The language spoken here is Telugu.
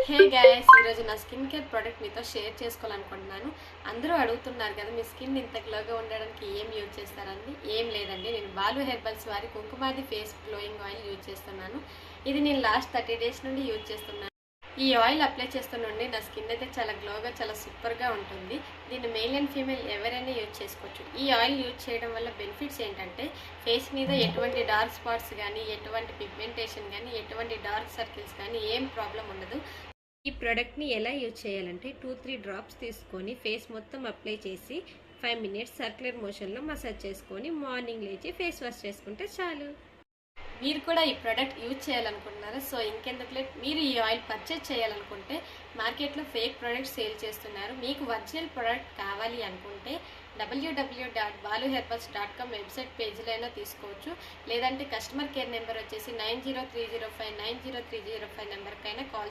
హే గైస్, ఈరోజు నా స్కిన్ కేర్ ప్రోడక్ట్ మీతో షేర్ చేసుకోవాలనుకుంటున్నాను. అందరూ అడుగుతున్నారు కదా, మీ స్కిన్ ఇంత గ్లోగా ఉండడానికి ఏం యూజ్ చేస్తారండి? ఏం లేదండి, నేను బాలు హెర్బల్స్ వారి Kumkumadi face glowing oil use చేస్తున్నాను. ఇది నేను లాస్ట్ 30 డేస్ నుండి యూజ్ చేస్తున్నాను. ఈ ఆయిల్ అప్లై చేస్తుండే నా స్కిన్ అయితే చాలా గ్లోగా, చాలా సూపర్గా ఉంటుంది. దీన్ని మేల్ అండ్ ఫీమేల్ ఎవరైనా యూజ్ చేసుకోవచ్చు. ఈ ఆయిల్ యూజ్ చేయడం వల్ల బెనిఫిట్స్ ఏంటంటే, ఫేస్ మీద ఎటువంటి డార్క్ స్పాట్స్ కానీ, ఎటువంటి పిగ్మెంటేషన్ కానీ, ఎటువంటి డార్క్ సర్కిల్స్ కానీ ఏం ప్రాబ్లం ఉండదు. ఈ ప్రోడక్ట్ని ఎలా యూజ్ చేయాలంటే 2-3 డ్రాప్స్ తీసుకొని ఫేస్ మొత్తం అప్లై చేసి 5 మినిట్స్ సర్క్యులర్ మోషన్లో మసాజ్ చేసుకొని మార్నింగ్ లేచి ఫేస్ వాష్ చేసుకుంటే చాలు. మీరు కూడా ఈ ప్రోడక్ట్ యూజ్ చేయాలనుకుంటున్నారా? సో ఇంకెందుకు లేట్, మీరు ఈ ఆయిల్ పర్చేజ్ చేయాలనుకుంటే మార్కెట్లో ఫేక్ ప్రోడక్ట్స్ సేల్ చేస్తున్నారు. మీకు ఒరిజినల్ ప్రోడక్ట్ కావాలి అనుకుంటే www.baluherbals.com వెబ్సైట్ పేజీలో అయినా తీసుకోవచ్చు. లేదంటే కస్టమర్ కేర్ నెంబర్ వచ్చేసి 9030590305 నెంబర్కైనా కాల్